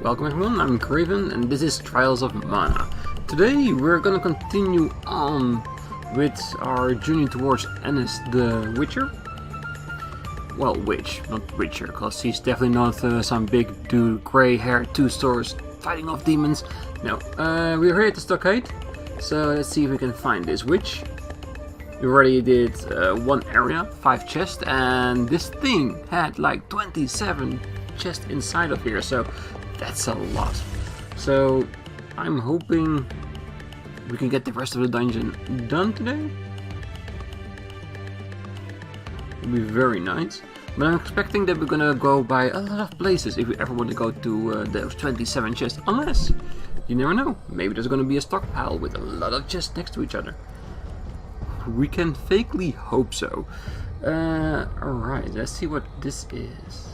Welcome everyone, I'm Craven and this is Trials of Mana. Today we're gonna continue on with our journey towards Anise the Witcher. Well, witch, not witcher, because he's definitely not some big dude, grey hair, two swords, fighting off demons. No, we're here at the Stockade, so let's see if we can find this witch. We already did one area, 5 chests, and this thing had like 27 chests inside of here, so that's a lot. So I'm hoping we can get the rest of the dungeon done today. It'll be very nice. But I'm expecting that we're gonna go by a lot of places if we ever want to go to those 27 chests, unless, you never know, maybe there's gonna be a stockpile with a lot of chests next to each other. We can fakely hope so. Alright, let's see what this is.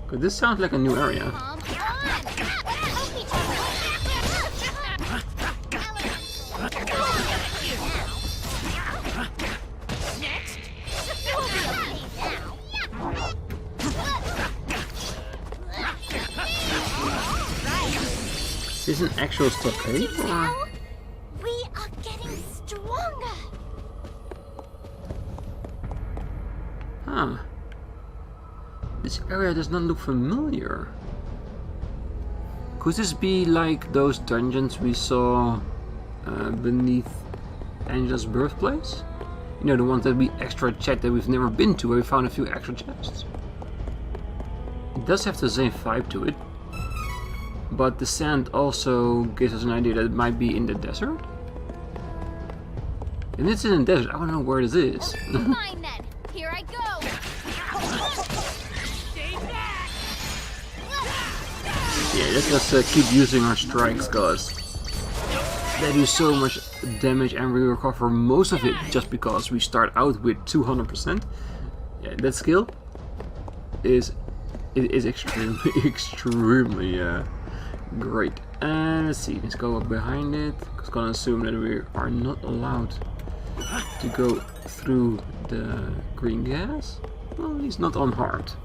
Cause this sounds like a new area. Is this an actual stockade? Or? We are getting stronger. Huh. This area does not look familiar. Could this be like those dungeons we saw beneath Angela's birthplace? You know, the ones that we extra checked that we've never been to, where we found a few extra chests. It does have the same vibe to it. But the sand also gives us an idea that it might be in the desert. And this is in the desert, I don't know where this is. Fine then, here I go. Yeah, let's just keep using our strikes, cause they do so much damage and we recover most of it just because we start out with 200%. Yeah, that skill is extremely great. And let's see, let's go up behind it. I was gonna assume that we are not allowed to go through the green gas. Well, he's not unharmed.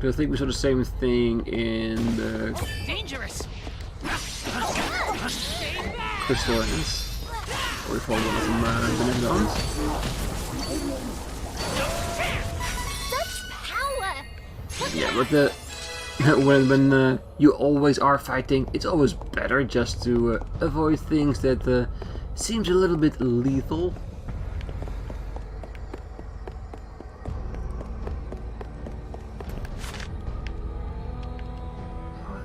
I think we saw the same thing in the Dangerous. crystal Anise. Or we call one of them Benevodons. Such power. Yeah, but the when you always are fighting, it's always better just to avoid things that seems a little bit lethal.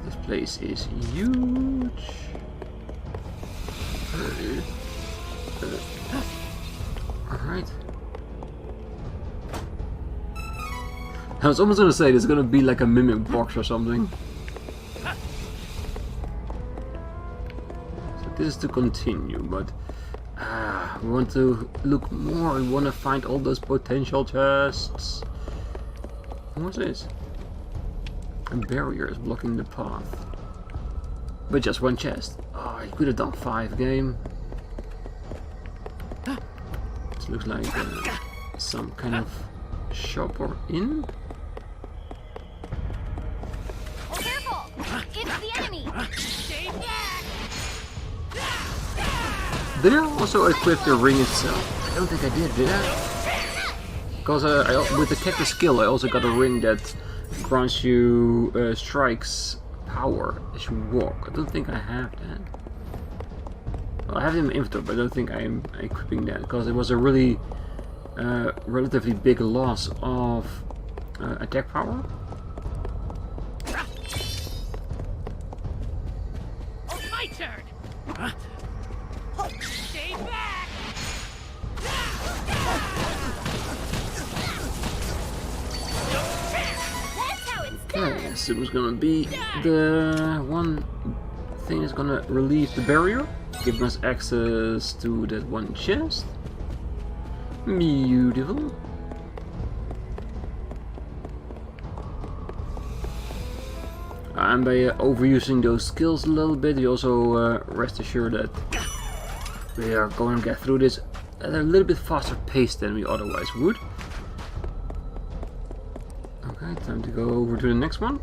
This place is huge. Alright. I was almost gonna say there's gonna be like a mimic box or something. So this is to continue, but we want to look more. We want to find all those potential chests. What's this? A barrier is blocking the path. But just one chest. Oh, you could have done 5 game. This looks like some kind of shop or inn. Careful! It's the enemy! Stay back! Did I also equip the ring itself? I don't think I did I? Because with the cactus skill I also got a ring that grants you strikes power as you walk. I don't think I have that. Well, I have it in my inventory, but I don't think I'm equipping that because it was a really relatively big loss of attack power. Oh, my turn! Stay back! That's how it's done! Okay, so it was gonna be the one thing is gonna relieve the barrier, giving us access to that one chest. Beautiful. And by overusing those skills a little bit, you also rest assured that we are going to get through this at a little bit faster pace than we otherwise would. Okay, Alright, time to go over to the next one.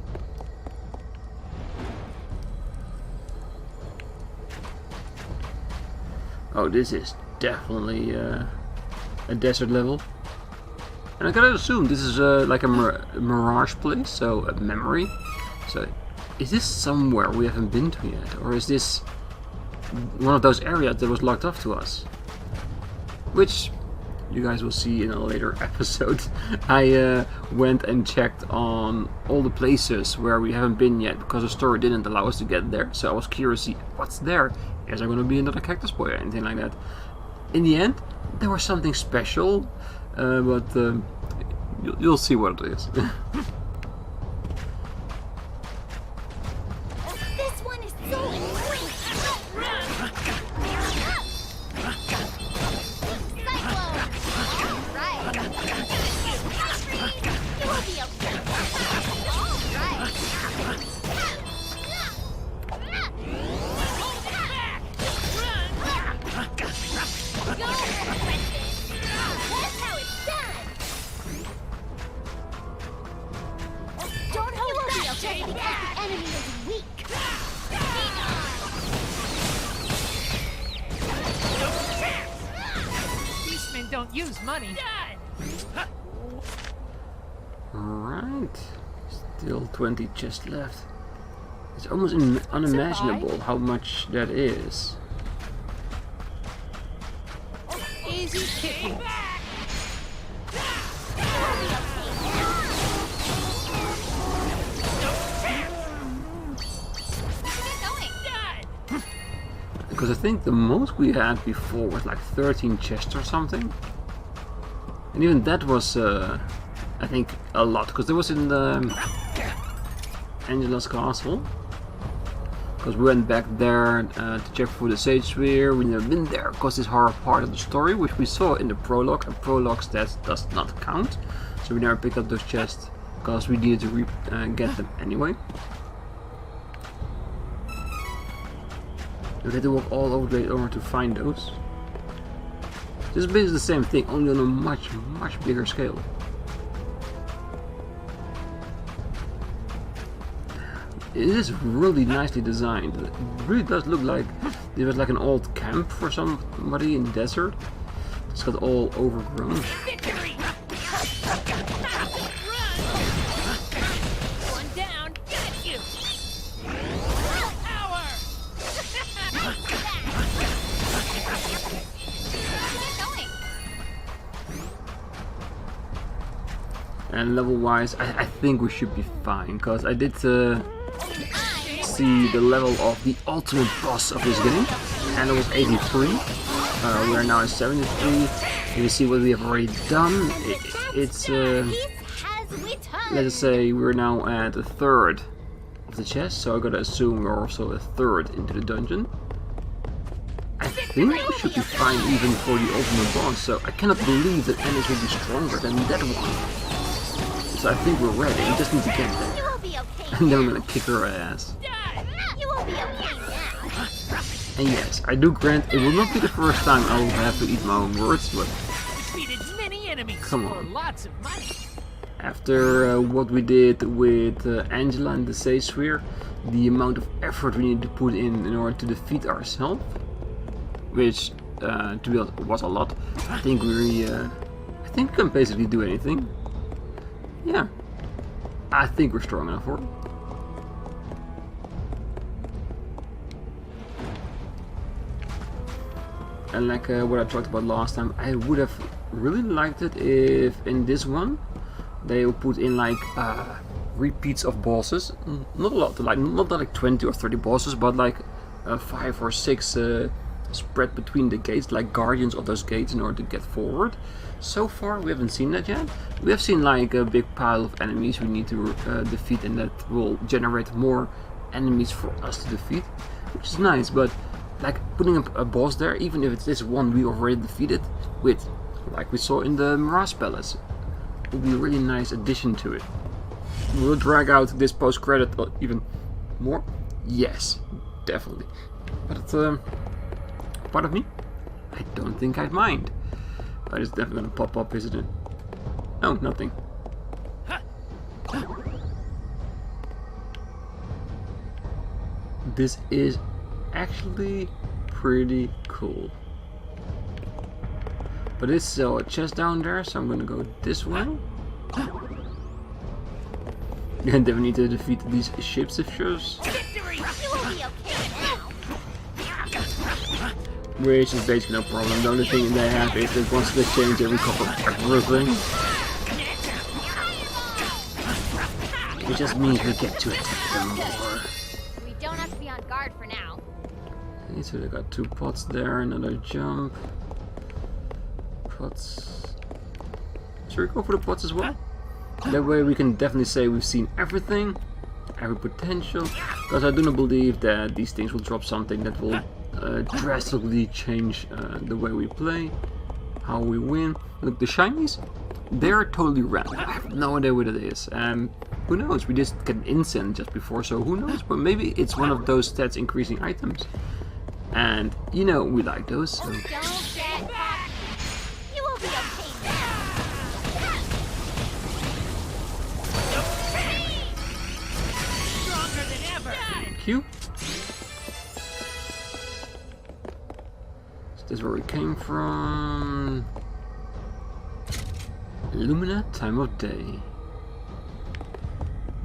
Oh, this is definitely a desert level. And I gotta assume this is like a mirage place, so a memory. So, is this somewhere we haven't been to yet? Or is this one of those areas that was locked off to us? Which you guys will see in a later episode. I went and checked on all the places where we haven't been yet because the story didn't allow us to get there. So I was curious to see what's there. Is there going to be another cactus boy or anything like that? In the end, there was something special, but you'll see what it is. This one is so annoying. Cyclone. Right. You will be okay. All right. Go, apprentice. That's how it's done. Don't hold back just because the enemy is weak. Beastmen don't use money. Alright, still 20 chests left. It's almost unimaginable how much that is. Easy picking. Because I think the most we had before was like 13 chests or something. And even that was, I think, a lot. Because there was in the Angela's castle. Because we went back there to check for the Sage Sphere. We've never been there because it's horror part of the story, which we saw in the prologue. And prologue stats does not count. So we never picked up those chests because we needed to get them anyway. We had to walk all over the way over to find those. This is basically the same thing, only on a much bigger scale. It is really nicely designed. It really does look like it was like an old camp for somebody in the desert. It's got all overgrown. Victory! One down, get you! Power! And level wise, I think we should be fine, because I did see the level of the ultimate boss of this game, and it was 83. We are now at 73. You see what we have already done. It's let's say we're now at a third of the chest, so I gotta assume we're also a third into the dungeon. I think we should be fine even for the ultimate boss, so I cannot believe that Anise will be stronger than that one. So I think we're ready, we just need to get there. You will be okay. And then I'm gonna kick her ass. You will be okay now. And yes, I do grant it will not be the first time I will have to eat my own words, but Defeated many enemies come for on. lots of money. After what we did with Angela and the Sage Sphere, the amount of effort we need to put in order to defeat ourselves, which to be honest was a lot. I think we can basically do anything. Yeah, I think we're strong enough for it. And like what I talked about last time, I would have really liked it if in this one they would put in like repeats of bosses. Not a lot, like not like 20 or 30 bosses, but like 5 or 6 spread between the gates, like guardians of those gates in order to get forward. So far we haven't seen that yet. We have seen like a big pile of enemies we need to defeat, and that will generate more enemies for us to defeat, which is nice, but like putting up a boss there, even if it's this one we already defeated with, like we saw in the Mirage Palace, would be a really nice addition to it. Will drag out this post-credit even more? Yes, definitely. But part of me, I don't think I'd mind. But it's definitely gonna pop up, isn't it? Oh, nothing. this is actually pretty cool. But it's still a chest down there, so I'm gonna go this way. And then we need to defeat these shapeshifters. Victory! You will be okay now. Which is basically no problem. The only thing they have is that once they change, they recover everything. It just means we get to attack them more. We don't have to be on guard for now. Okay, so they got 2 pots there, another jump. Pots. Should we go for the pots as well? That way we can definitely say we've seen everything, every potential. Because I do not believe that these things will drop something that will drastically change the way we play, how we win. Look, the shinies, they're totally random. I have no idea what it is. Who knows? We just get an incense just before, so who knows? But maybe it's one of those stats increasing items. And you know we like those. So. Don't get happy. You will be okay now. Stronger than ever! Thank you. Is this where we came from? Lumina, time of day.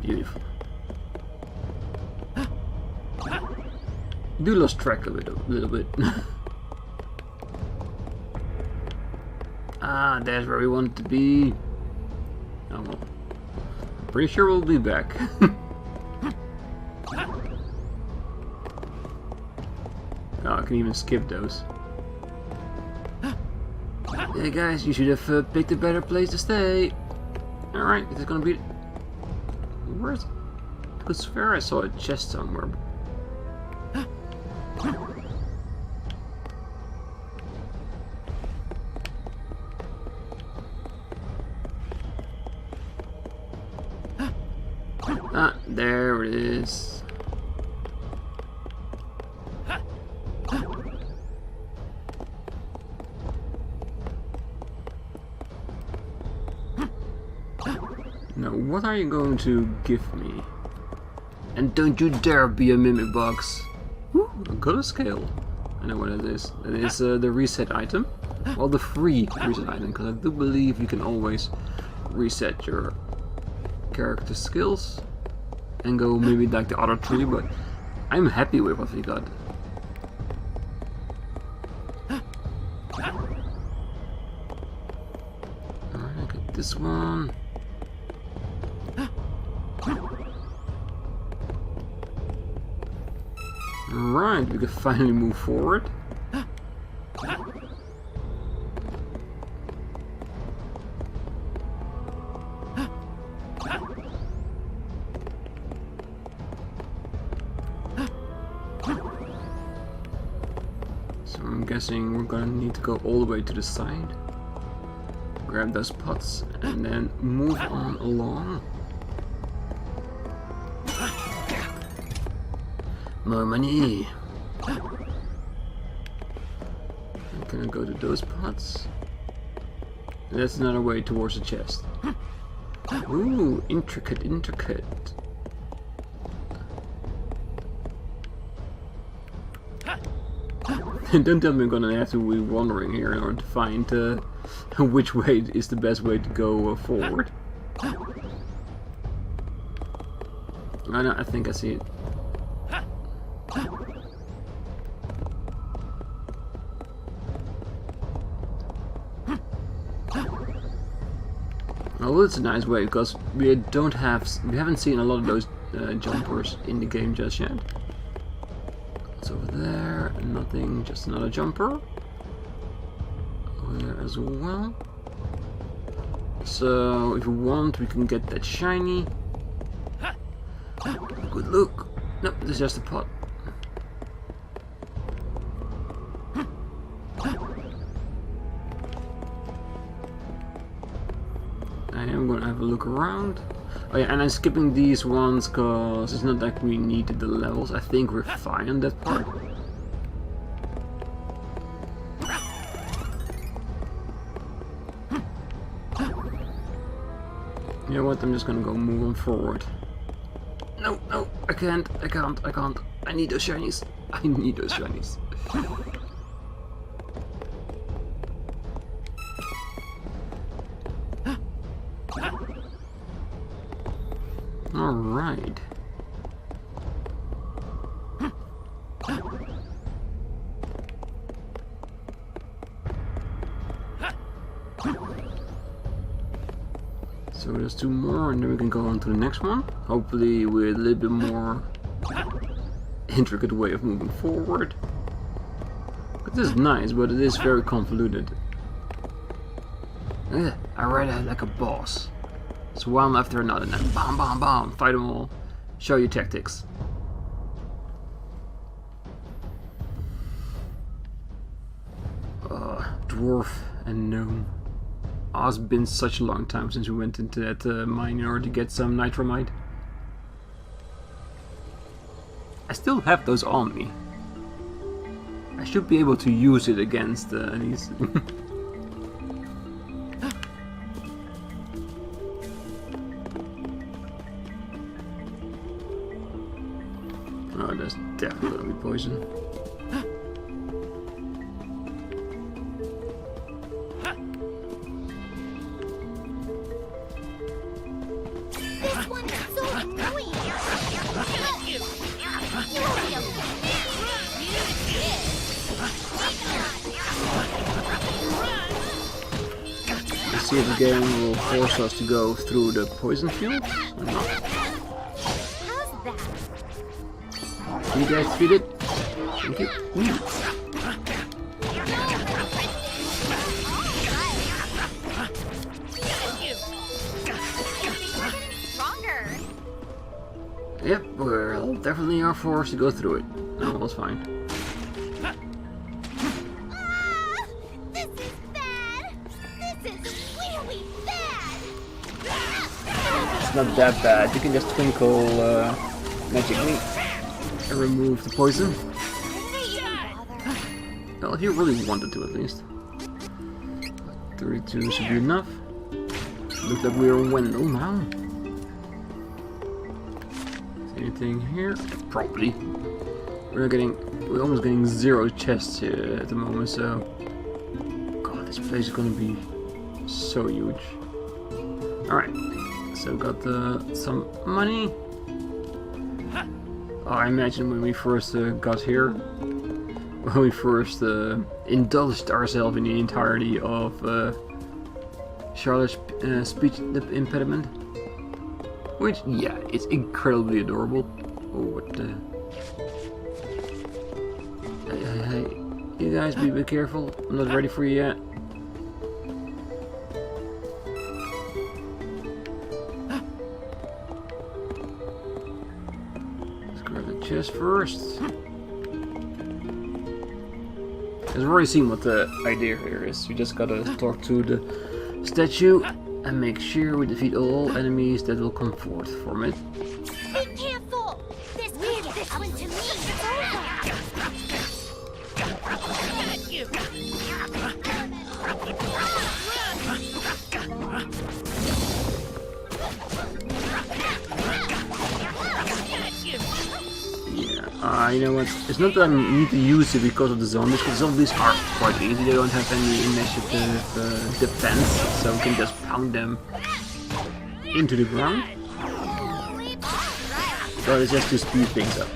Beautiful. Do lost track of it a little bit. Ah, there's where we want to be. Oh well. Pretty sure we'll be back. Oh, I can even skip those. Hey guys, you should have picked a better place to stay. Alright, is it gonna be... Where is it? I could swear I saw a chest somewhere. Ah, there it is. Now, what are you going to give me? And don't you dare be a mimic box. Woo, I got a scale. I know what it is. It is the reset item. Well, the free reset item, because I do believe you can always reset your character skills and go maybe like the other 3, but I'm happy with what we got. Alright, I got this one. Right, we can finally move forward. So I'm guessing we're gonna need to go all the way to the side, grab those pots, and then move on along. More money. I'm gonna go to those pots. That's another way towards the chest. Ooh, intricate, intricate. Don't tell me I'm gonna have to be wandering here in order to find which way is the best way to go forward. I think I see it. Well, it's a nice way because we haven't seen a lot of those jumpers in the game just yet. It's over there, nothing, just another jumper. Over there as well. So if you want, we can get that shiny. Good look. Nope, this is just a pot. I am gonna have a look around. Oh yeah, and I'm skipping these ones because it's not like we needed the levels. I think we're fine on that part. You know what? I'm just gonna go move on forward. No, no, I can't. I need those shinies. I need those shinies. Alright. So there's 2 more and then we can go on to the next one. Hopefully with a little bit more intricate way of moving forward. This is nice, but it is very convoluted. I read it like a boss. So one after another, and then bam, bam, bam, fight them all. Show your tactics. Dwarf and gnome. Oh, it's been such a long time since we went into that mine in order to get some nitromite. I still have those on me. I should be able to use it against Anise. Oh, that's definitely gonna be poison. This one is so annoying. You won't be able Let's see if the game will force us to go through the poison fields or not. How's that? Can you guys feed it? Thank you. Stronger. Yep, we'll definitely are forced to go through it. No, that's fine. This is bad. This is really bad. It's not that bad. You can just twinkle magically and remove the poison. Well, if you really wanted to, at least. 32 should be enough. Looks like we're in Wendell now. Is anything here? Probably. We're almost getting 0 chests here at the moment, so God, this place is gonna be so huge. Alright, so got some money. Oh, I imagine when we first got here, when we first indulged ourselves in the entirety of Charlotte's speech impediment, which, yeah, it's incredibly adorable. Oh, what the... Hey, you guys be a bit careful. I'm not ready for you yet. Let's grab the chest first. I've already seen what the idea here is. We just gotta talk to the statue and make sure we defeat all enemies that will come forth from it. Be careful. This one to me. It's over. Got you. Got you. Yeah, you know what? It's not that I need to use it because of the zombies, because zombies are quite easy. They don't have any initiative defense, so we can just pound them into the ground. So it's just to speed things up.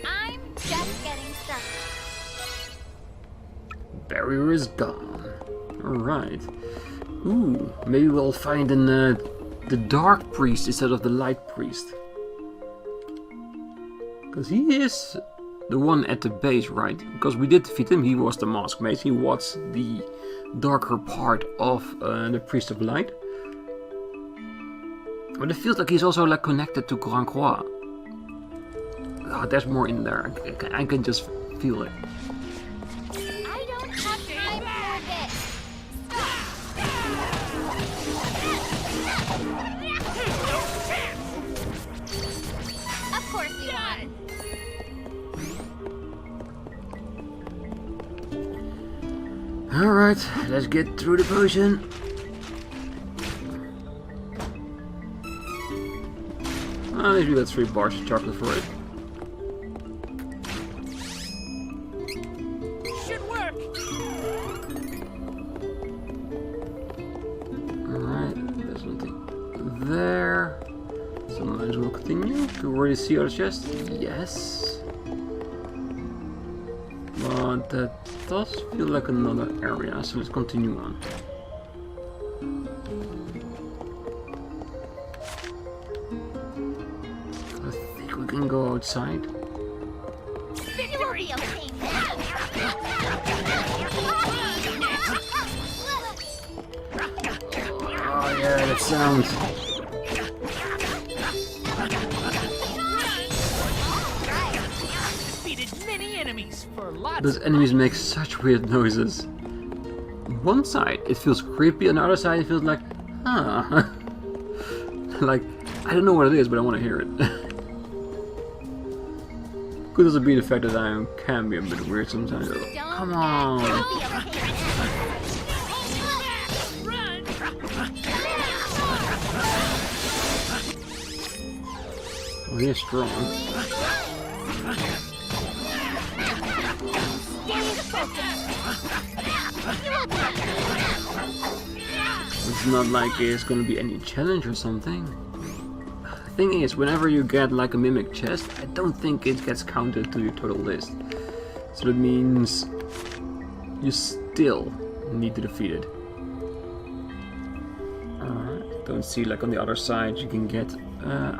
I'm just getting started. Barrier is gone. Alright. Ooh, maybe we'll find the Dark Priest instead of the Light Priest. Because he is the one at the base, right? Because we did defeat him, he was the Mask Mage. He was the darker part of the Priest of Light. But it feels like he's also like connected to Grand Croix. Oh, there's more in there. I can just feel it. I don't have time for this. Of course you won. Alright, let's get through the potion. At least we got 3 bars of chocolate for it. Should work. Alright, there's nothing there. So might as well continue. Do we already see our chest? Yes. But that does feel like another area, so let's continue on. I think we can go outside. You will be okay now. Oh yeah, that sounds. Defeated many enemies for lots. Those enemies make such weird noises. On one side it feels creepy, on the other side it feels like, huh. Like, I don't know what it is, but I want to hear it. Could also be the fact that I can be a bit weird sometimes. Come on. You'll be okay now. Run. Oh, he is strong. It's not like it's gonna be any challenge or something. The thing is, whenever you get like a mimic chest, I don't think it gets counted to your total list. So that means you still need to defeat it. Alright, don't see like on the other side you can get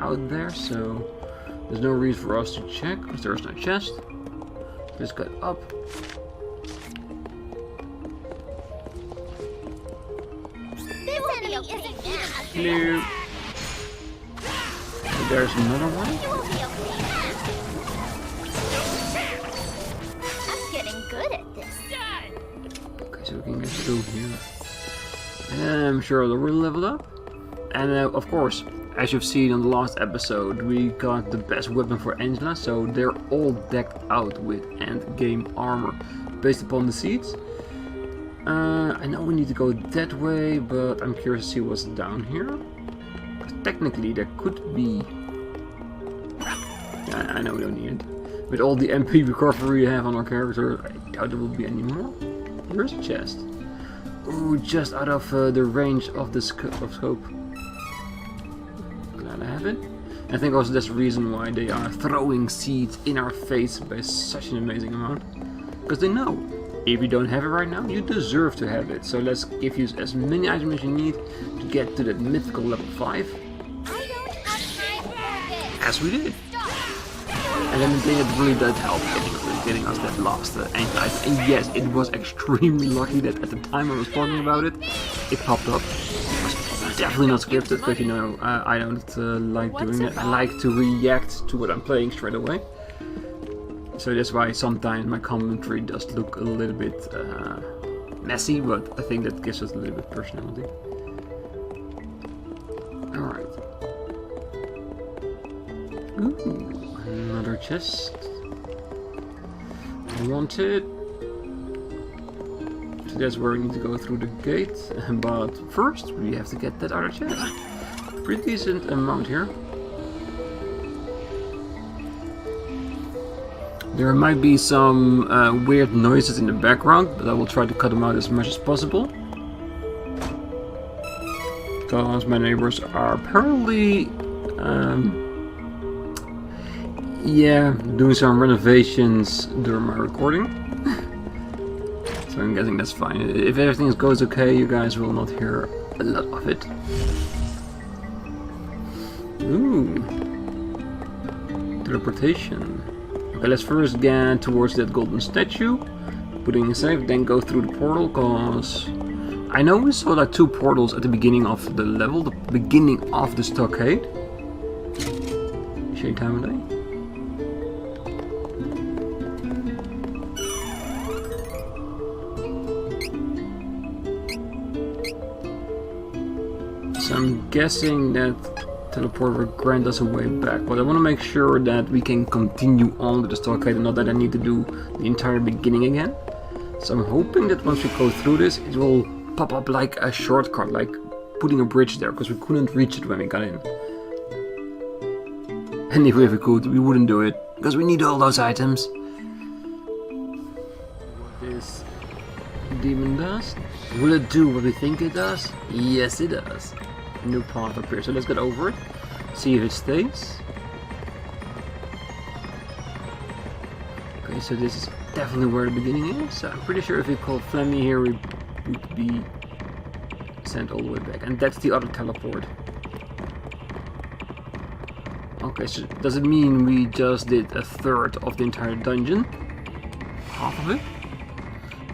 out there, so there's no reason for us to check because there's no chest. Let's get up. This enemy isn't even Hello. So there's another one. You will be okay. I'm getting good at this. Done. Okay, so we can get through here. I'm sure they'll really level up. And of course, as you've seen on the last episode, we got the best weapon for Angela, so they're all decked out with end-game armor based upon the seeds. I know we need to go that way, but I'm curious to see what's down here. Because technically there could be... Yeah, I know we don't need it. With all the MP recovery we have on our character, I doubt there will be any more. Here's a chest. Ooh, just out of the range of the scope. Glad I have it. And I think also that's the reason why they are throwing seeds in our face by such an amazing amount. Because they know, if you don't have it right now, you deserve to have it. So let's give you as many items as you need to get to that mythical level 5. I don't have time for this. As we did. And then the thing that really did help getting us that last anti-item. And yes, it was extremely lucky that at the time I was talking about it, it popped up. It was definitely not scripted, because you know, I don't like doing it. I like to react to what I'm playing straight away. So that's why sometimes my commentary does look a little bit messy, but I think that gives us a little bit of personality. Alright. Ooh. Another chest. I want it. So that's where we need to go through the gate. But first we have to get that other chest. Pretty decent amount here. There might be some weird noises in the background, but I will try to cut them out as much as possible. Because my neighbors are apparently yeah, doing some renovations during my recording. So I'm guessing that's fine. If everything goes okay, you guys will not hear a lot of it. Ooh. Teleportation. Okay, let's first get towards that golden statue. Putting a save, then go through the portal, cause I know we saw like 2 portals at the beginning of the level, the beginning of the Stockade. Shade time of day. So I'm guessing that teleport will grant us a way back, but I want to make sure that we can continue on with the Stockade and not that I need to do the entire beginning again. So I'm hoping that once we go through this, it will pop up like a shortcut, like putting a bridge there, because we couldn't reach it when we got in. And if we could, we wouldn't do it, because we need all those items. What this demon does? Will it do what we think it does? Yes, it does. New path appears, so let's get over it. See if it stays. Okay, so this is definitely where the beginning is. So I'm pretty sure if we call Flemmy here, we would be sent all the way back. And that's the other teleport. Okay, so does it mean we just did a third of the entire dungeon? Half of it?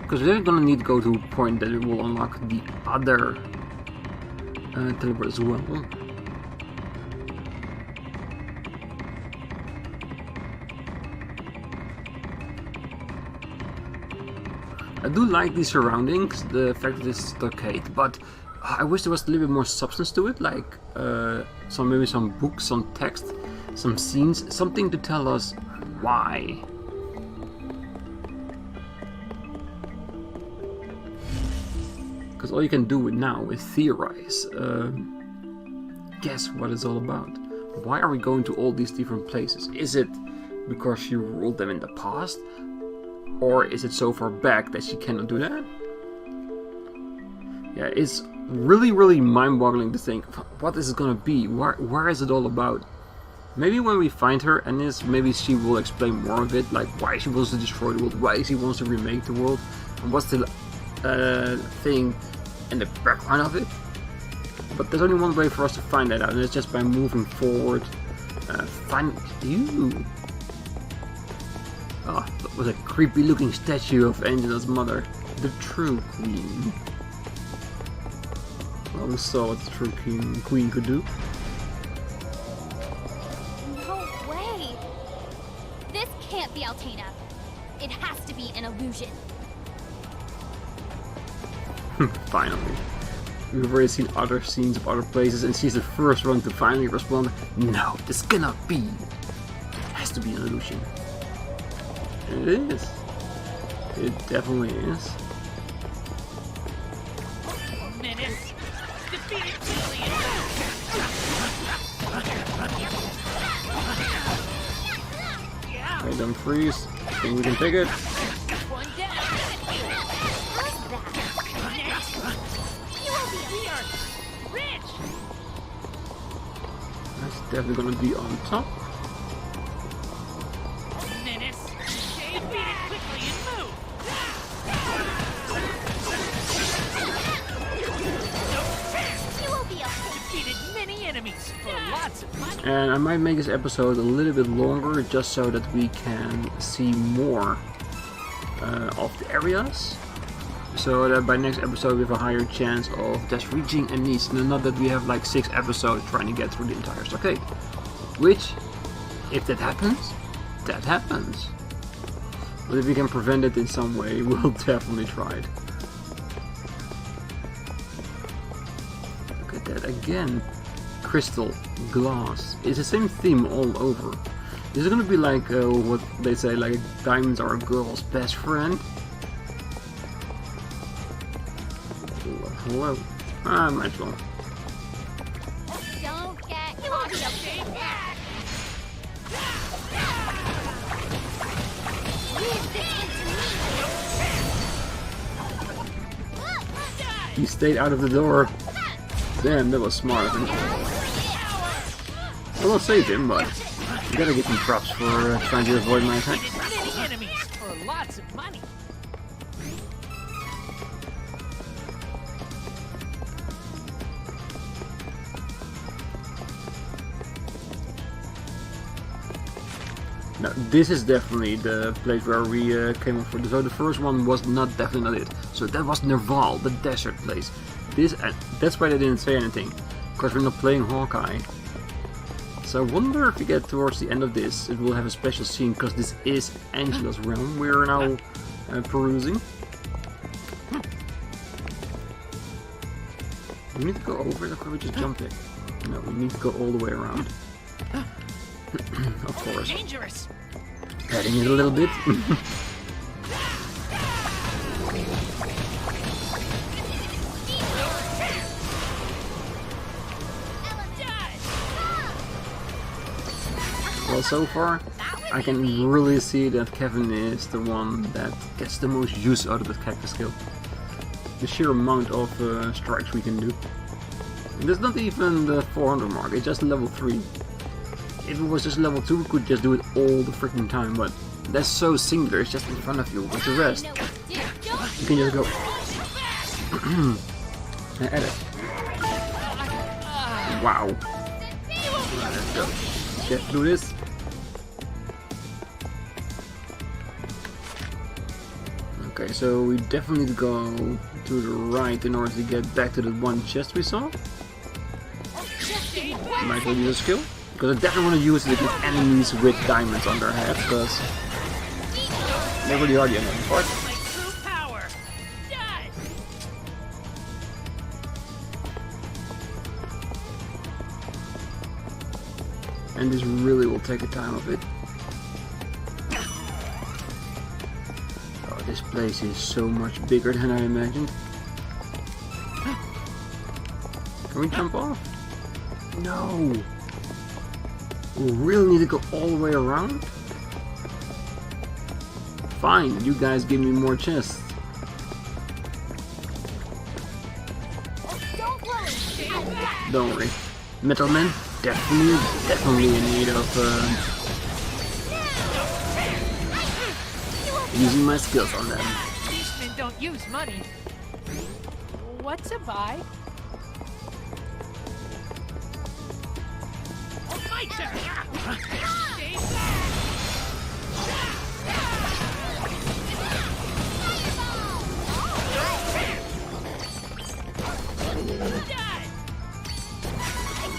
Because we're gonna need to go to a point that we will unlock the other teleport as well. I do like these surroundings, the fact that it's Stockade, but I wish there was a little bit more substance to it, like maybe some books, some text, some scenes, something to tell us why. Because all you can do now is theorize, guess what it's all about. Why are we going to all these different places? Is it because she ruled them in the past? Or is it so far back that she cannot do that? Yeah, it's really mind-boggling to think, what is it gonna be? Where is it all about? Maybe when we find her, Anise, maybe she will explain more of it, like why she wants to destroy the world, why she wants to remake the world, and what's the thing in the background of it. But there's only one way for us to find that out, and it's just by moving forward. Find you. Oh, that was a creepy looking statue of Angela's mother, the true queen. Well, we saw what the true queen could do. No way! This can't be Altena. It has to be an illusion. Finally. We've already seen other scenes of other places, and she's the first one to finally respond. No, this cannot be. It has to be an illusion. It is. It definitely is. Menace. Defeated quickly and Okay, don't freeze. Think we can take it. one down. How's that? We are rich. That's definitely gonna be on top. Menace. Defeat it quickly and move. You will be okay. Defeated many enemies for lots of money. And I might make this episode a little bit longer just so that we can see more of the areas. So that by next episode we have a higher chance of just reaching Anise. And not that we have like 6 episodes trying to get through the entire Stockade. Which, if that happens, that happens. But if we can prevent it in some way, we'll definitely try it. Look at that again. Crystal, glass. It's the same theme all over. Is it gonna be like what they say, like diamonds are a girl's best friend? Hello. Ah, might as well. Don't get caught. Leave this into me. He stayed out of the door. Damn, that was smart of him. I will save him, but you gotta give him props for trying to avoid my attack. Defeated many enemies for lots of money. Now, this is definitely the place where we came up for. So the first one was definitely not it. So that was Nerval, the desert place. That's why they didn't say anything, because we're not playing Hawkeye. So I wonder if we get towards the end of this, it will have a special scene, because this is Angela's realm. We are now perusing. We need to go over it, or could we just jump it? No, we need to go all the way around. Of course. Dangerous. Padding it a little bit. so far, I can really see that Kevin is the one that gets the most use out of the cactus skill. The sheer amount of strikes we can do. There's not even the 400 mark, it's just level 3. If it was just level 2, we could just do it all the freaking time, but that's so singular, it's just in front of you. With the rest, you can just go and edit. Wow. Let's go. Get through this. Okay, so we definitely need to go to the right in order to get back to the one chest we saw. Might as well use a skill. Because I definitely want to use it against enemies with diamonds on their heads, because they really are the annoying part. And this really will take a time of it. Oh, this place is so much bigger than I imagined. Can we jump off? No! We really need to go all the way around? Fine, you guys give me more chests. Don't worry. Metal Men, definitely in need of using my skills on them. Beastmen don't use money. What's a buy?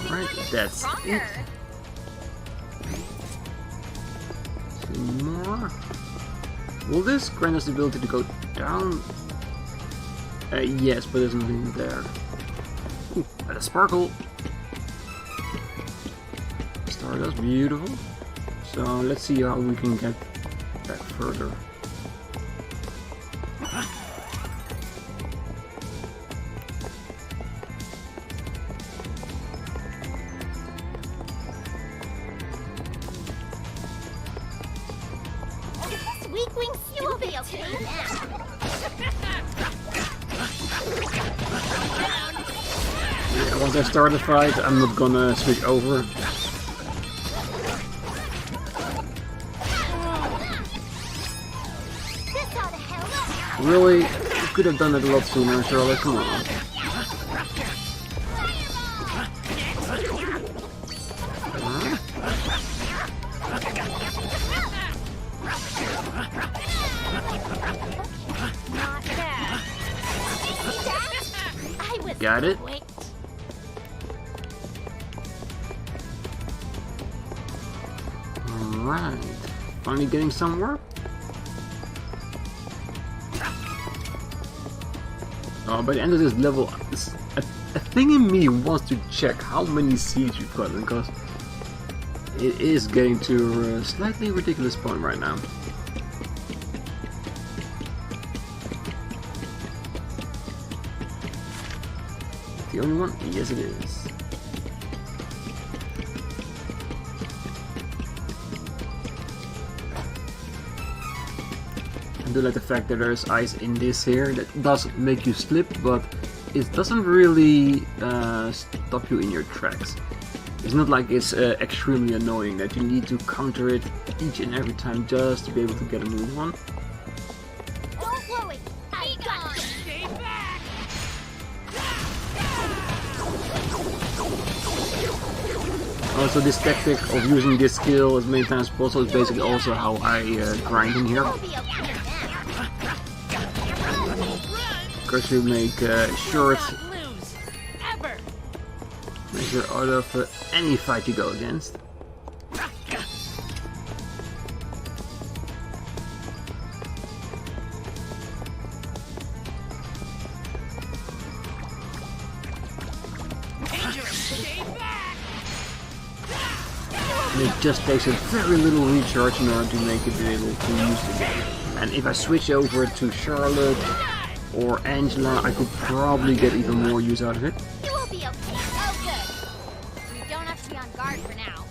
Right, that's it. Some more. Will this grant us the ability to go down? Yes, but there's nothing there. Ooh, and a sparkle. Stardust, beautiful. So let's see how we can get back further. You will be okay now. Yeah, once I start the fight, I'm not gonna switch over. Really? You could have done it a lot sooner, Charlotte, come on. Got it. Alright. Finally getting somewhere. By the end of this level, a thing in me wants to check how many seeds we've gotten, because it is getting to a slightly ridiculous point right now. The only one? Yes, it is. I do like the fact that there's ice in this here. That does make you slip, but it doesn't really stop you in your tracks. It's not like it's extremely annoying that you need to counter it each and every time just to be able to get a new one. Also, this tactic of using this skill as many times as possible is basically also how I grind in here. Because you make short measure out of any fight you go against. And it just takes a very little recharge in order to make it be able to use the game. And if I switch over to Charlotte or Angela, I could probably get even more use out of it. You will be okay. Oh, good. We don't have to be on guard for now.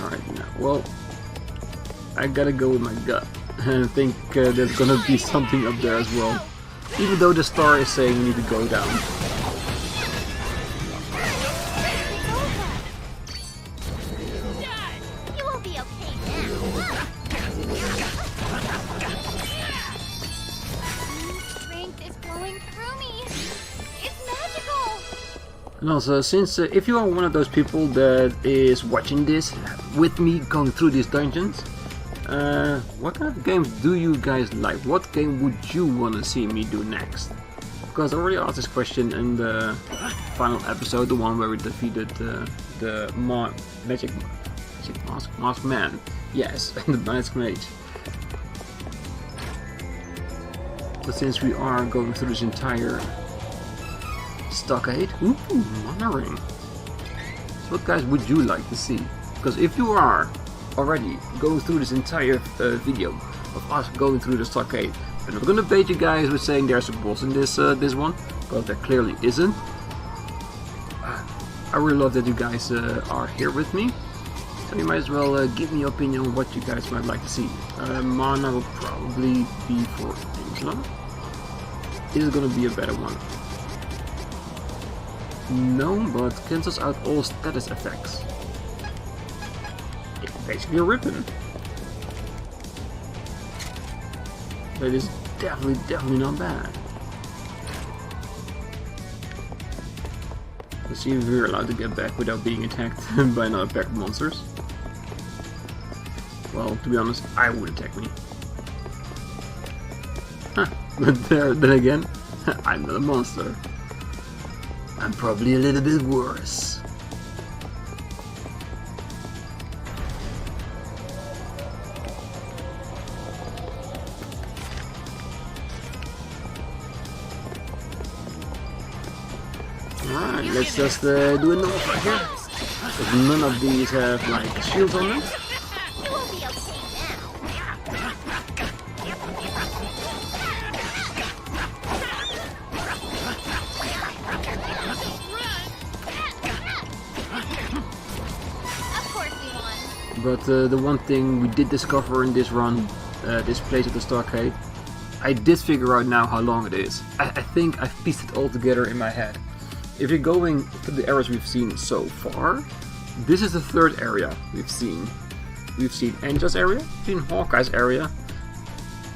Alright, now, well, I gotta go with my gut. And I think there's gonna be something up there as well. Even though the star is saying we need to go down. You will be okay now. Strength is flowing through me. It's magical. And also, since if you are one of those people that is watching this with me going through these dungeons, what kind of games do you guys like? What game would you want to see me do next? Because I already asked this question in the final episode, the one where we defeated the magic mask man. Yes, the mask mage. But since we are going through this entire Stockade, ooh, mana ring. So what guys would you like to see? Because if you are already going through this entire video of us going through the Stockade, I'm not gonna bait you guys with saying there's a boss in this this one, because there clearly isn't. I really love that you guys are here with me, so you might as well give me your opinion on what you guys might like to see. Mana will probably be for Angela. Is it gonna be a better one? No, but cancels out all status effects. It's basically a ribbon. That is definitely not bad. Let's see if we're allowed to get back without being attacked by another pack of monsters. Well, to be honest, I would attack me. Huh, but then again, I'm not a monster. I'm probably a little bit worse. Alright, let's just do a normal fight here. Because none of these have like shields on them. You will be okay now. Of course we won. But the one thing we did discover in this run, this place at the Stockade, I did figure out now how long it is. I think I've pieced it all together in my head. If you're going to the areas we've seen so far, this is the third area we've seen. We've seen Angela's area, we've seen Hawkeye's area,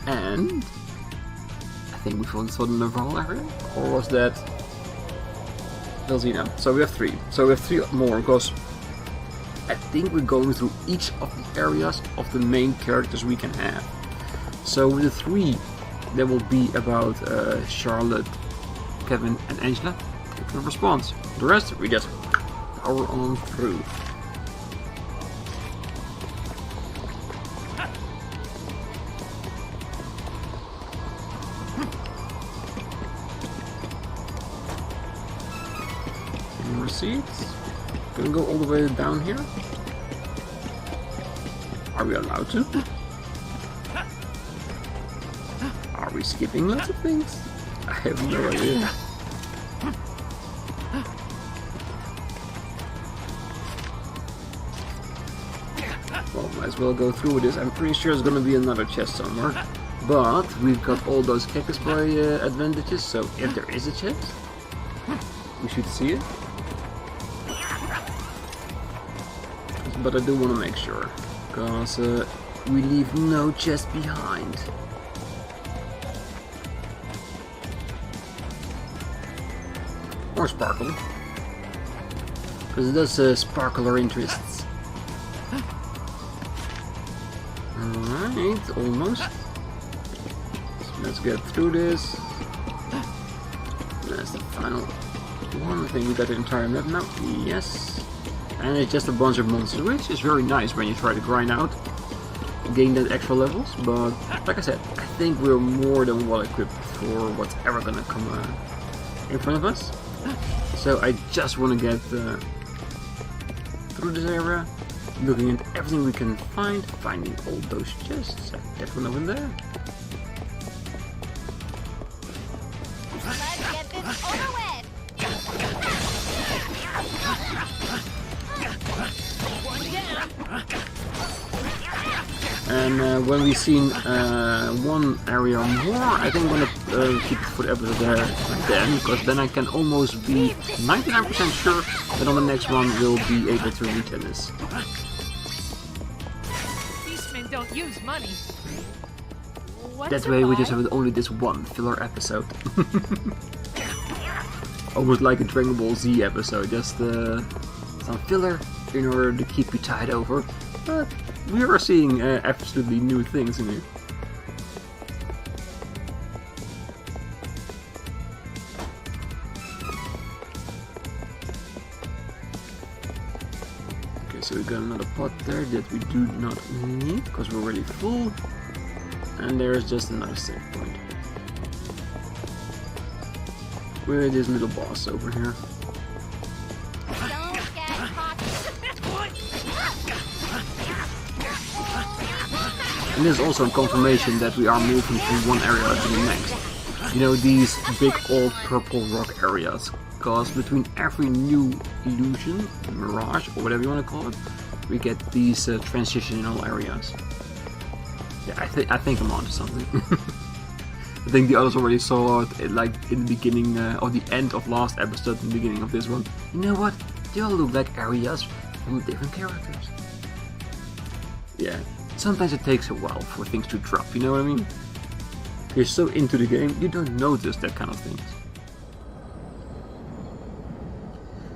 and I think we saw the Naval area, or was that Velzina? So we have three. So we have three more, because I think we're going through each of the areas of the main characters we can have. So with the three, there will be about Charlotte, Kevin, and Angela. Taking a response. The rest, we just power on through. Receipts. Gonna go all the way down here. Are we allowed to? Are we skipping lots of things? I have no idea. Well, might as well go through with this. I'm pretty sure there's gonna be another chest somewhere. But we've got all those cactus boy advantages, so if there is a chest, we should see it. But I do want to make sure, because we leave no chest behind. Or sparkle, because it does sparkle our interests. Alright, almost. So let's get through this. That's the final one. I think we got the entire map now. Yes. And it's just a bunch of monsters, which is very nice when you try to grind out, gain that extra levels. But like I said, I think we're more than well equipped for what's ever gonna come in front of us. So I just want to get through this area, looking at everything we can find, finding all those chests. That one over there. Let's get this over with. One down. And when we've seen one area more, I think I'm gonna keep it for the episode there then, because then I can almost be 99% sure that on the next one we'll be able to reach Anise. Beastmen don't use money. What's That a way we buy? just have only this one filler episode. Almost like a Dragon Ball Z episode, just some filler in order to keep you tied over. But we are seeing absolutely new things in here. Okay, so we got another pot there that we do not need because we're already full. And there's just another save point. With this little boss over here. Don't get caught. And there's also a confirmation that we are moving from one area to the next. You know, these big old purple rock areas. Because between every new illusion, mirage, or whatever you want to call it, we get these transitional areas. Yeah, I think I'm onto something. I think the others already saw it like in the beginning or the end of last episode and the beginning of this one. You know what? They all look like areas from different characters. Yeah, sometimes it takes a while for things to drop, you know what I mean? If you're so into the game, you don't notice that kind of things.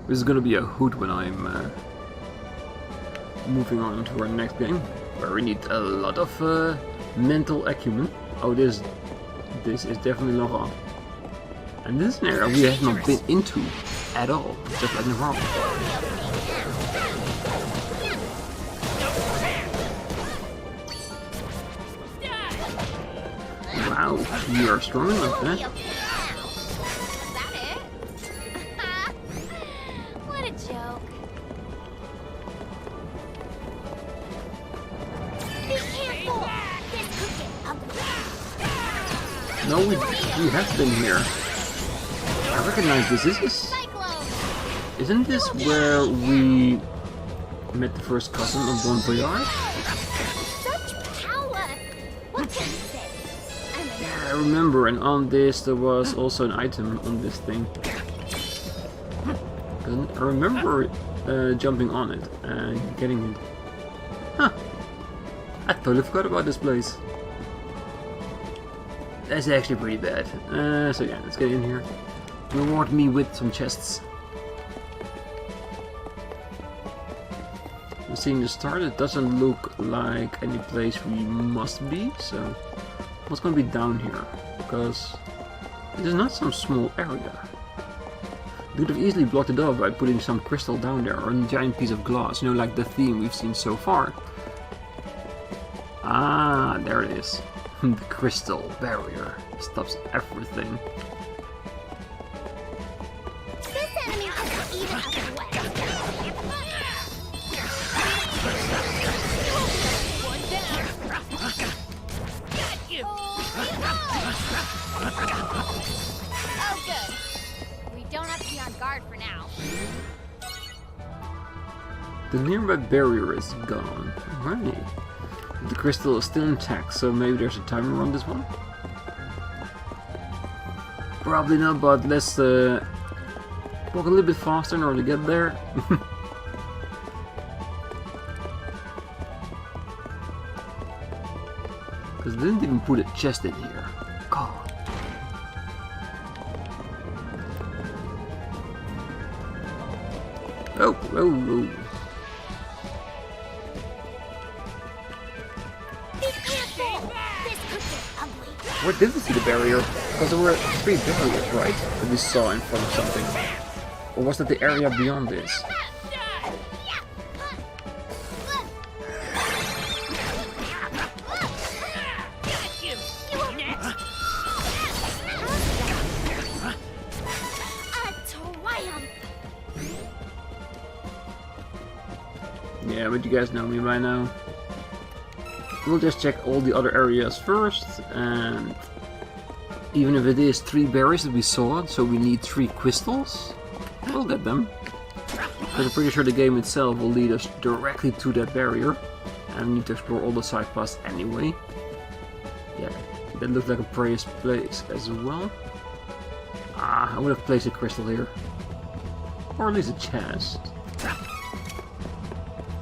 This is gonna be a hoot when I'm moving on to our next game, where we need a lot of mental acumen. Oh, this is definitely Laurent. And this is an area we have not been into at all, just like Nevercraven. Wow, you are strong enough, eh? Is that it? What a joke. Be careful! This could get ugly. No, we have been here. I recognize this. Cyclone! Isn't this where we met the first cousin of Bon Voyage? Such power! What can you say? Yeah, I remember, and on this there was also an item on this thing. I remember jumping on it and getting it. Huh. I totally forgot about this place. That's actually pretty bad. So yeah, let's get in here. Reward me with some chests. We're seeing the start. It doesn't look like any place we must be, so what's gonna be down here? Because it is not some small area. We could have easily blocked it off by putting some crystal down there, or a giant piece of glass, you know, like the theme we've seen so far. Ah, there it is. The crystal barrier stops everything. This enemy isn't even a threat. One down. Got you. Oh, good. We don't have to be on guard for now. The nearby barrier is gone. Right. The crystal is still intact, so maybe there's a timer on this one? Probably not, but let's walk a little bit faster in order to get there. Because they didn't even put a chest in here. God. Oh, oh, oh. Be careful! This could get ugly. Where did we see the barrier? Because there were 3 barriers, right? That we saw in front of something. Or was that the area beyond this? Got you. Next. A triumph! Yeah, but you guys know me by now. We'll just check all the other areas first, and even if it is 3 berries that we saw, so we need 3 crystals, we'll get them. Because I'm pretty sure the game itself will lead us directly to that barrier. And we need to explore all the side paths anyway. Yeah, that looks like a precious place as well. Ah, I would have placed a crystal here. Or at least a chest.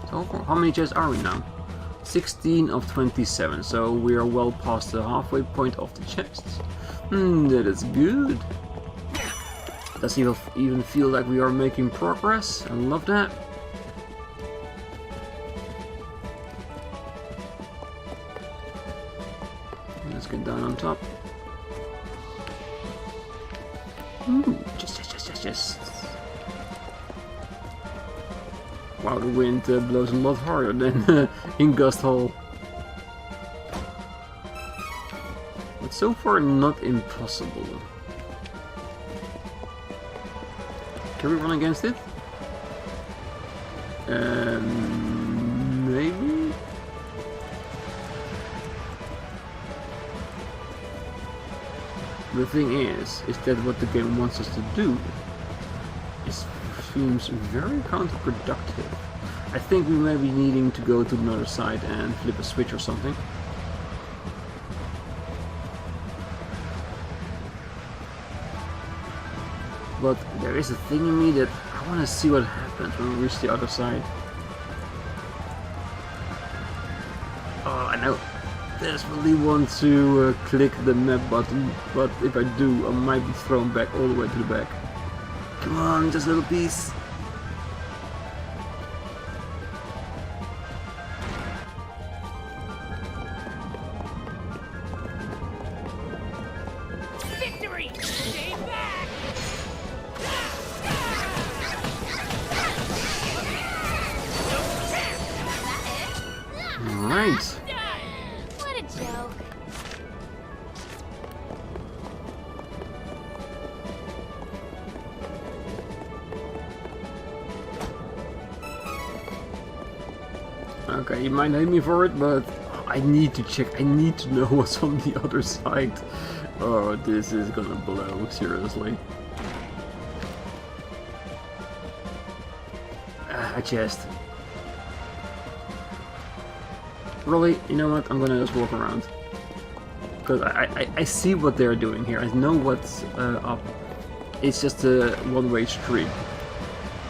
So, how many chests are we now? 16 of 27, so we are well past the halfway point of the chests. That is good. Does even feel like we are making progress. I love that. Let's get down on top. Ooh, just. Wow, the wind blows a lot harder than in Gust Hall. But so far, not impossible. Can we run against it? Maybe? The thing is that what the game wants us to do seems very counterproductive. I think we may be needing to go to another side and flip a switch or something. But there is a thing in me that I want to see what happens when we reach the other side. Oh, I know. Desperately want to click the map button, but if I do, I might be thrown back all the way to the back. Come on, just a little piece. Victory! Stay back! Alright. What a joke. Okay, you might hate me for it, but I need to check. I need to know what's on the other side. Oh, this is gonna blow, seriously. A chest. Really, you know what? I'm gonna just walk around. Because I see what they're doing here. I know what's up. It's just a one-way street.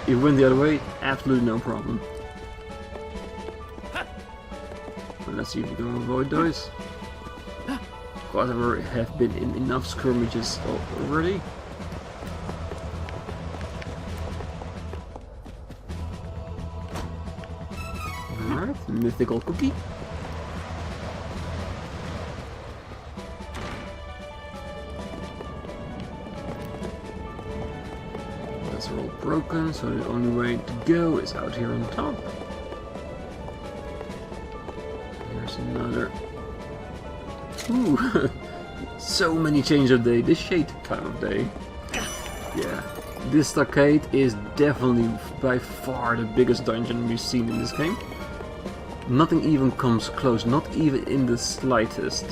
If you went the other way, absolutely no problem. But let's see if we can avoid those. Because I have been in enough skirmishes already. Alright, mythical cookie. Those are all broken, so the only way to go is out here on top. Here's another. Ooh, so many changes of day. This shade time of day. Yeah, this Stockade is definitely by far the biggest dungeon we've seen in this game. Nothing even comes close, not even in the slightest.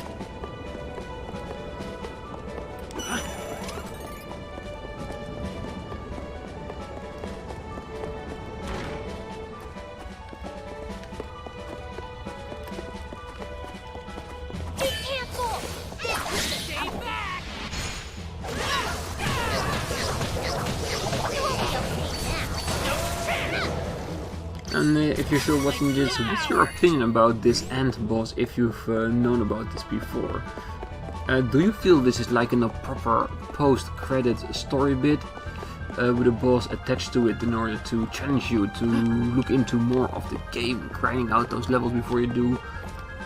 And if you're still watching this, what's your opinion about this end boss if you've known about this before? Do you feel this is like in a proper post-credit story bit with a boss attached to it in order to challenge you to look into more of the game, grinding out those levels before you do,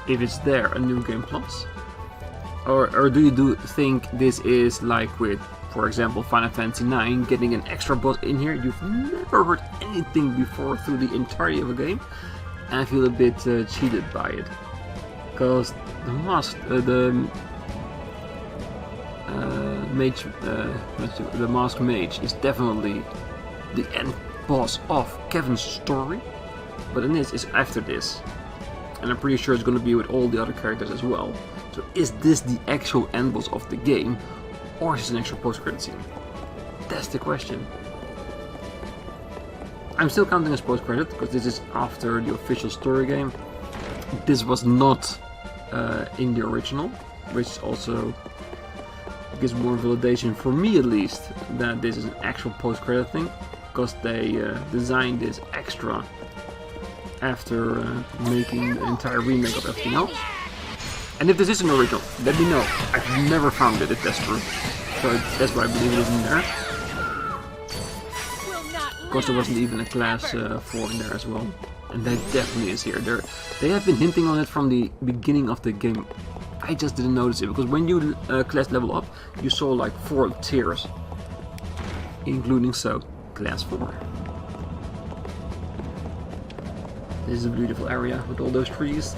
if it's there, a new game plus? Or do you think this is like with, for example, Final Fantasy IX, getting an extra boss in here you've never heard anything before through the entirety of a game, and I feel a bit cheated by it, because the masked mage is definitely the end boss of Kevin's story, but Anise is after this, and I'm pretty sure it's going to be with all the other characters as well. So is this the actual end boss of the game, or is it an extra post-credit scene? That's the question. I'm still counting as post-credit because this is after the official story game. This was not in the original, which also gives more validation for me at least that this is an actual post-credit thing, because they designed this extra after making the entire remake of everything else. And if this is an original, let me know. I've never found it if that's true. So that's why I believe it isn't there. Because there wasn't even a class 4 in there as well. And that definitely is here. They have been hinting on it from the beginning of the game. I just didn't notice it, because when you class level up, you saw like 4 tiers. Including class 4. This is a beautiful area with all those trees.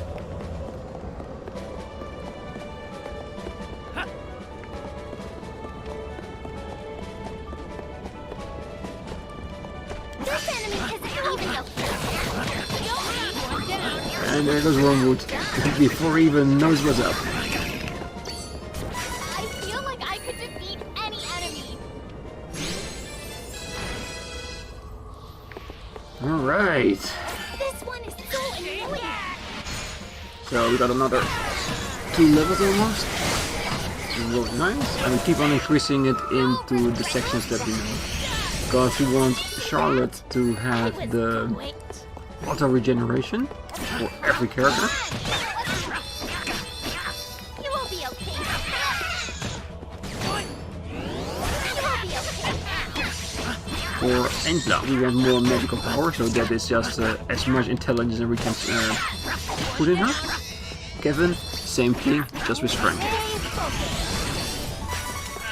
And there goes Wormwood, before he even knows what's up. I feel like I could defeat any enemy. Alright. This one is so annoying. So we got another 2 levels almost. Really nice. And we keep on increasing it into the sections that we know. Because we want Charlotte to have the auto regeneration for every character. You will be okay. For Angela, we want more magical power, so that is just as much intelligence as we can put in her. Kevin, same thing, just with strength.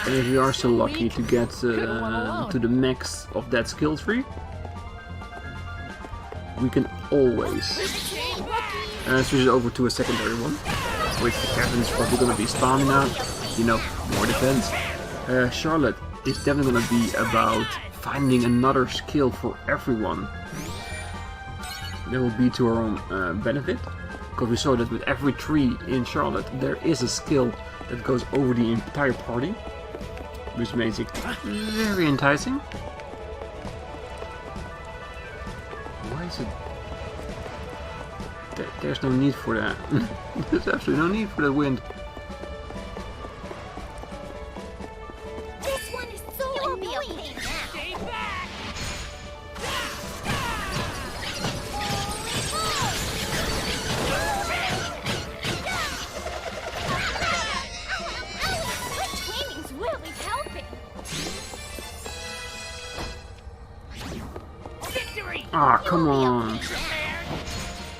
And if we are so lucky to get to the max of that skill tree, we can always switch it over to a secondary one, which Kevin is probably going to be stamina, you know, more defense. Charlotte is definitely going to be about finding another skill for everyone. That will be to our own benefit, because we saw that with every tree in Charlotte there is a skill that goes over the entire party, which makes it very enticing. Why is it? There's no need for that. There's absolutely no need for that wind. This one is so annoying. Stay back. Quick training's really helping. Victory. Ah, come on.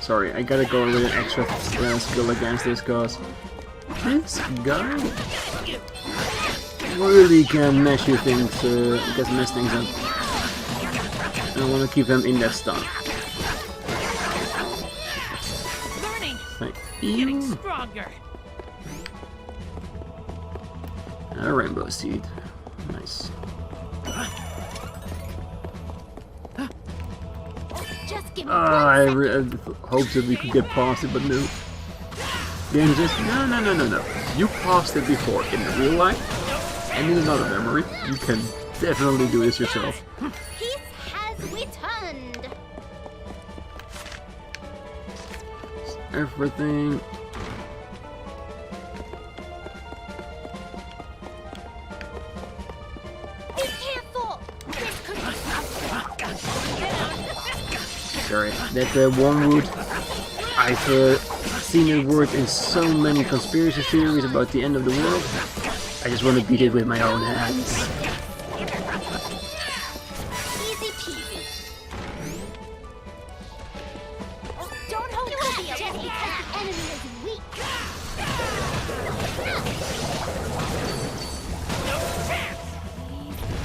Sorry, I gotta go with an extra skill against this, cause this guy really can mess you things, mess things up. And I want to keep them in that stun. Thank you. A rainbow seed, nice. I hoped that we could get past it, but no. Game just no. You passed it before in real life and in another memory. You can definitely do this yourself. Peace has returned. Everything. Be careful. This could be Sorry, that Wormwood, I've seen it work in so many conspiracy theories about the end of the world. I just want to beat it with my own hands. Easy peasy. Don't hold back just because the enemy is weak.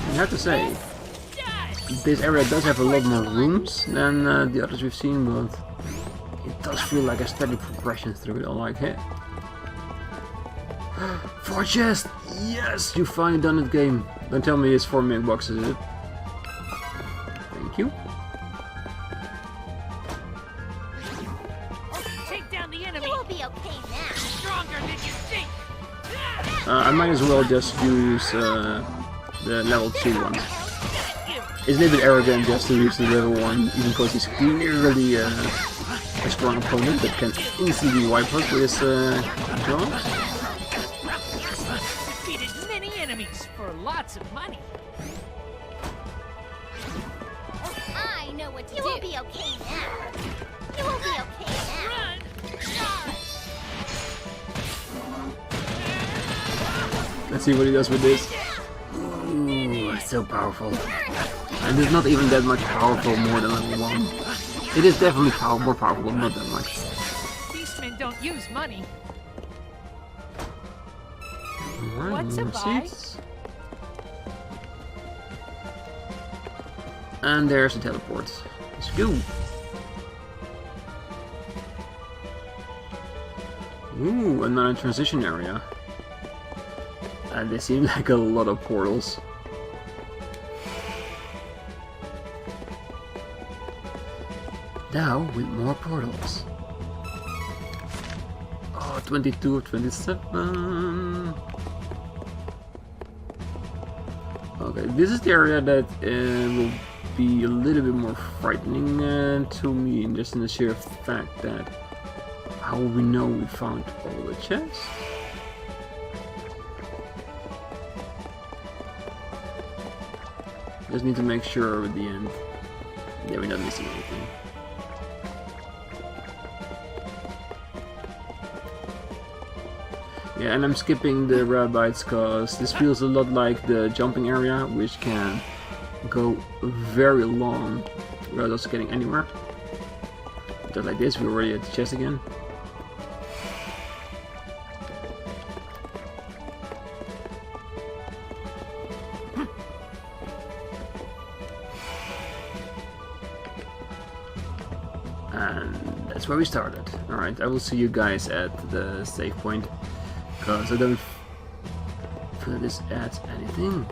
I have to say, this area does have a lot more rooms than the others we've seen, but it does feel like a steady progression through it. I like it. 4 chests! Yes! You finally done it, game. Don't tell me it's 4 milk boxes, is it? Thank you. Take down the enemy. You will be okay now. Stronger than you think. I might as well just use the level 2 ones. It's a little bit arrogant just to reach the level 1, even because he's clearly a strong opponent that can instantly wipe us with his jaws. Defeated many enemies for lots of money. I know what to do. You won't be okay now. You won't be okay now. Run! Let's see what he does with this. Ooh, it's so powerful. And it's not even that much powerful more than level 1. It is definitely more powerful, but not that much. Beastmen don't use money. Alright, What's a more buy? seats. And there's the teleport. Let's go. Ooh, another transition area. And they seem like a lot of portals. Now with more portals. Oh, 22 of 27. Okay, this is the area that will be a little bit more frightening to me, just in the sheer fact that how will we know we found all the chests? Just need to make sure at the end that we're not missing anything. Yeah, and I'm skipping the rabbits because this feels a lot like the jumping area, which can go very long without us getting anywhere. Just like this, we're already at the chest again. And that's where we started. Alright, I will see you guys at the save point, because I don't feel this adds anything.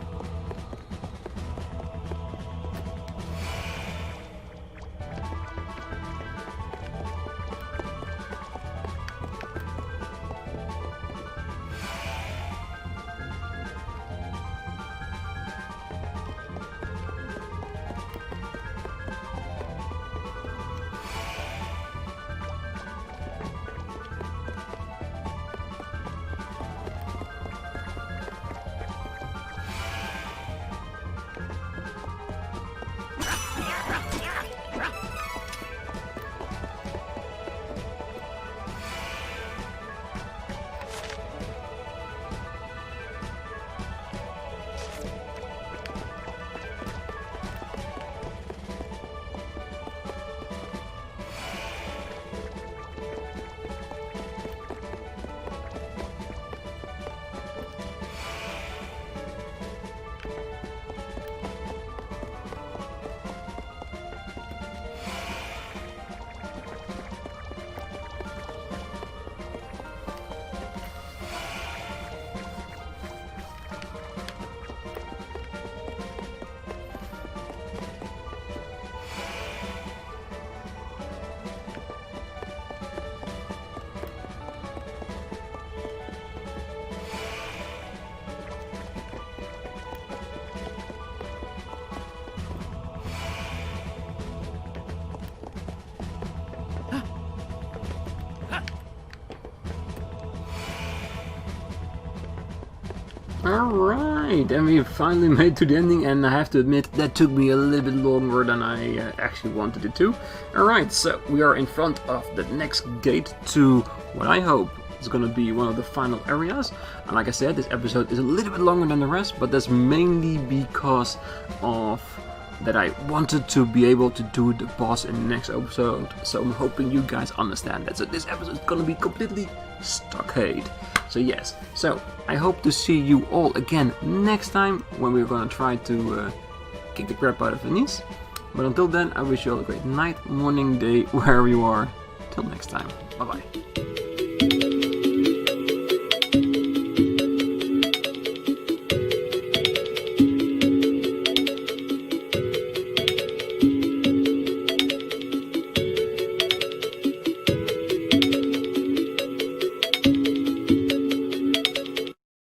Alright, and we finally made to the ending, and I have to admit that took me a little bit longer than I actually wanted it to. Alright, so we are in front of the next gate to what I hope is going to be one of the final areas. And like I said, this episode is a little bit longer than the rest, but that's mainly because of that I wanted to be able to do the boss in the next episode, so I'm hoping you guys understand that. So this episode is gonna be completely Stockade. So yes, so I hope to see you all again next time when we're gonna try to kick the crap out of Anise. But until then, I wish you all a great night, morning, day, wherever you are. Till next time, bye bye.